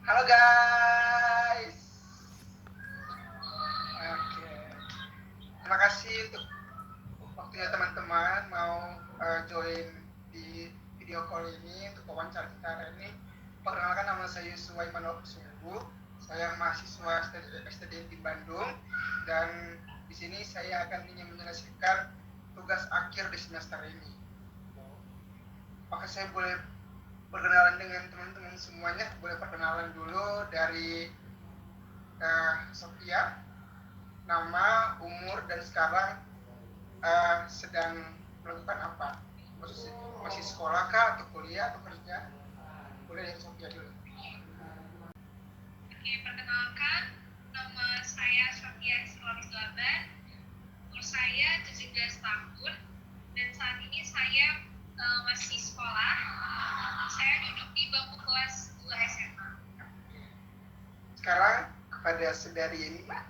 Halo guys. Oke. Terima kasih untuk waktunya teman-teman mau join di video call ini untuk wawancara kita hari ini. Perkenalkan, nama saya Yusua Imanul Sungguh. Saya mahasiswa STDN di Bandung dan di sini saya akan ingin menyelesaikan tugas akhir di semester ini. Apakah saya boleh perkenalan dengan teman-teman semuanya? Boleh perkenalan dulu dari Sophia, nama, umur, dan sekarang sedang melakukan apa? Masih sekolah kah, atau kuliah, atau kerja? Boleh dari Sophia dulu. Oke, perkenalkan, nama saya Sophia Sulawesi Selatan, umur saya 17 tahun, dan saat ini saya masih sekolah. Saya duduk di bangku kelas 2 SMA. Sekarang kepada saudari ini, Pak.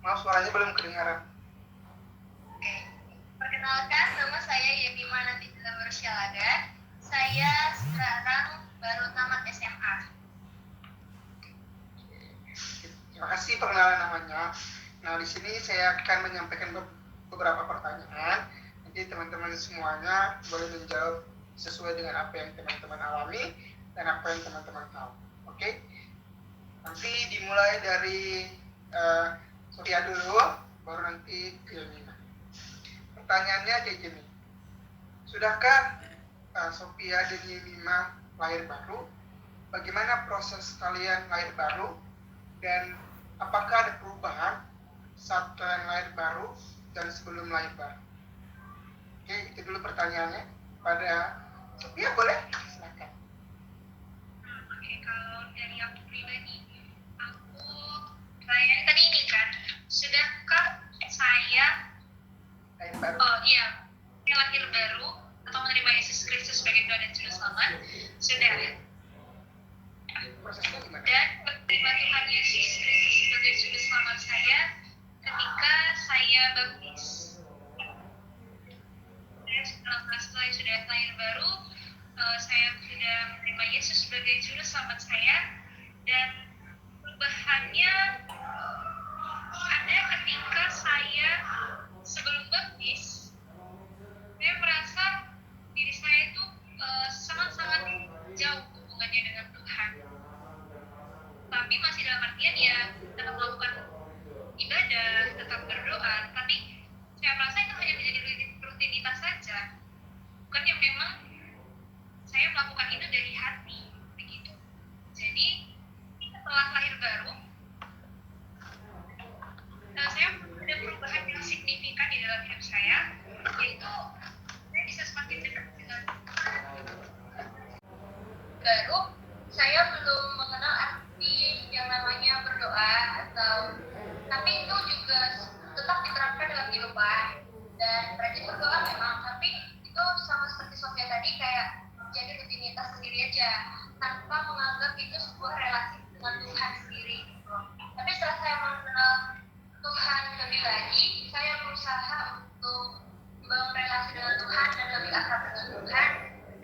Maaf, suaranya belum kedengaran. Oke, perkenalkan, nama saya Yevima Natijala Bersyalaga. Saya sekarang baru tamat SMA. Terima kasih perkenalan namanya. Nah, di sini saya akan menyampaikan beberapa pertanyaan. Nanti teman-teman semuanya boleh menjawab sesuai dengan apa yang teman-teman alami dan apa yang teman-teman tahu. Oke? Nanti dimulai dari Sophia dulu, baru nanti ke Yemina. Pertanyaannya kayak gini. Sudahkah Sophia dan Yemina lahir baru? Bagaimana proses kalian lahir baru? Dan apakah ada perubahan saat kalian lahir baru dan sebelum lahir baru? Oke, itu dulu pertanyaannya. Pada Sophia, boleh? Silakan. Oke, kalau dari aku pribadi, saya tadi ini kan, sudahkah saya Lahir baru. saya lahir baru atau menerima Yesus Kristus sebagai Tuhan dan Juru Selamat? Sudah. Prosesnya gimana? Dan menerima Tuhan Yesus Kristus sebagai Juru Selamat saya ketika saya baptis. Setelah saya sudah lahir baru, saya sudah menerima Yesus sebagai Juru Selamat saya, dan perubahannya ada ketika saya sebelum baptis, saya merasa diri saya itu sangat-sangat jauh hubungannya dengan Tuhan. Tapi masih dalam artian ya tetap melakukan ibadah, tetap berdoa, tapi saya merasa itu hanya menjadi rutinitas saja. Bukan yang memang saya melakukan itu dari hati, begitu. Jadi setelah lahir baru, saya ada perubahan yang signifikan di dalam hidup saya, yaitu saya bisa semakin dekat dengan Tuhan. Baru, saya belum mengenal arti yang namanya berdoa, tapi itu juga tetap diterapkan dalam kehidupan. Dan rajin berdoa memang, tapi itu sama seperti Sofia tadi, kayak jadi rutinitas sendiri aja, tanpa menganggap itu sebuah relasi dengan Tuhan sendiri. Tapi setelah saya mengenal Tuhan lebih lagi, saya berusaha untuk membangun relasi dengan Tuhan dan lebih akrab dengan Tuhan,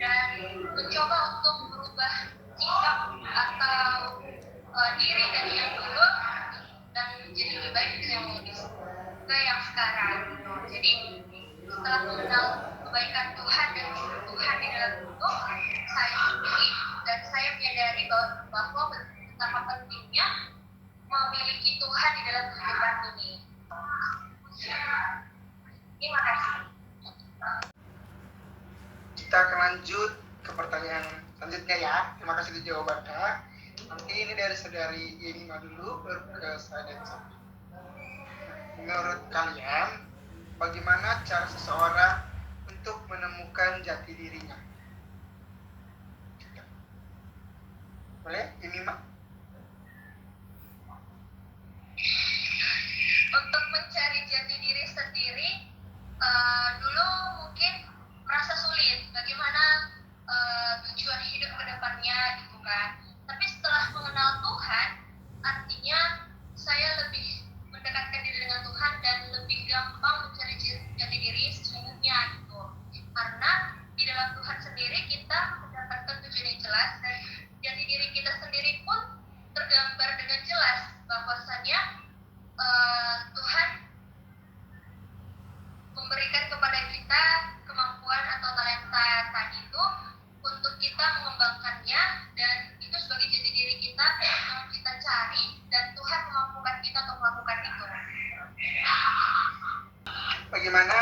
dan mencoba untuk merubah sikap atau diri dari yang dulu dan menjadi lebih baik dari yang lebih ke yang sekarang. Jadi setelah mengenal kebaikan Tuhan dan Tuhan di dalam hidup saya sendiri, dan saya menyadari bahwa betapa pentingnya memiliki Tuhan di dalam kehidupan ini. Terima kasih. Kita akan lanjut ke pertanyaan selanjutnya ya. Terima kasih untuk jawabannya. Nanti ini dari saudari Yemina dulu, baru ke saya dan Sophia. Menurut kalian, bagaimana cara seseorang untuk menemukan jati dirinya? Boleh, Yemina? Untuk mencari jati diri sendiri, dulu mungkin merasa sulit bagaimana tujuan hidup ke depannya gitu kan. Tapi setelah mengenal Tuhan, artinya saya lebih mendekatkan diri dengan Tuhan dan lebih gampang mencari jati diri sesungguhnya gitu. Karena di dalam Tuhan sendiri sendiri kita mendapatkan tujuan yang jelas, dan jati diri kita sendiri pun tergambar dengan jelas bahwasannya Tuhan memberikan kepada kita kemampuan atau talenta tadi itu untuk kita mengembangkannya, dan itu sebagai jati diri kita yang kita cari, dan Tuhan memampukan kita untuk melakukan itu. Bagaimana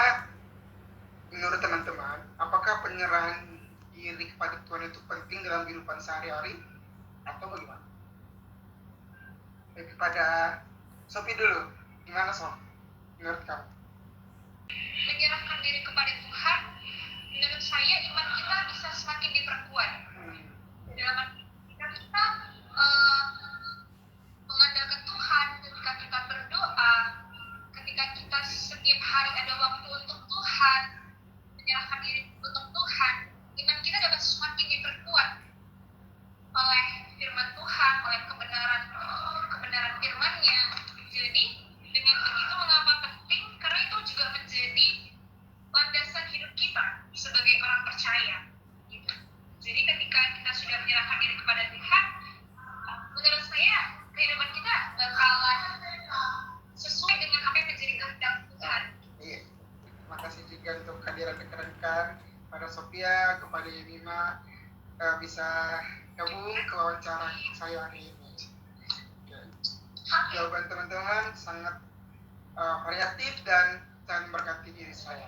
menurut teman-teman, apakah penyerahan diri kepada Tuhan itu penting dalam kehidupan sehari-hari atau bagaimana? Kepada Sophie dulu, gimana Sof? Menurut kamu? Menyerahkan diri kepada Tuhan, menurut saya iman kita bisa semakin diperkuat. Dalam arti ketika kita mengandalkan Tuhan, ketika kita berdoa, ketika kita setiap hari ada waktu untuk Tuhan, menyerahkan diri untuk Tuhan, iman kita dapat semakin diperkuat oleh firman Tuhan, oleh kebenaran firman-Nya. Jadi dengan begitu mengapa penting? Karena itu juga menjadi landasan hidup kita sebagai orang percaya. Gitu. Jadi ketika kita sudah menyerahkan diri kepada Tuhan, menurut saya kehidupan kita bakalan sesuai dengan apa yang menjadi kehendak Tuhan. Iya. Terima kasih juga untuk kehadiran rekan-rekan, pada Sophia, kepada Yemima, bisa gabung ke wawancara saya hari ini. Jawaban teman-teman sangat variatif dan memberkati diri saya.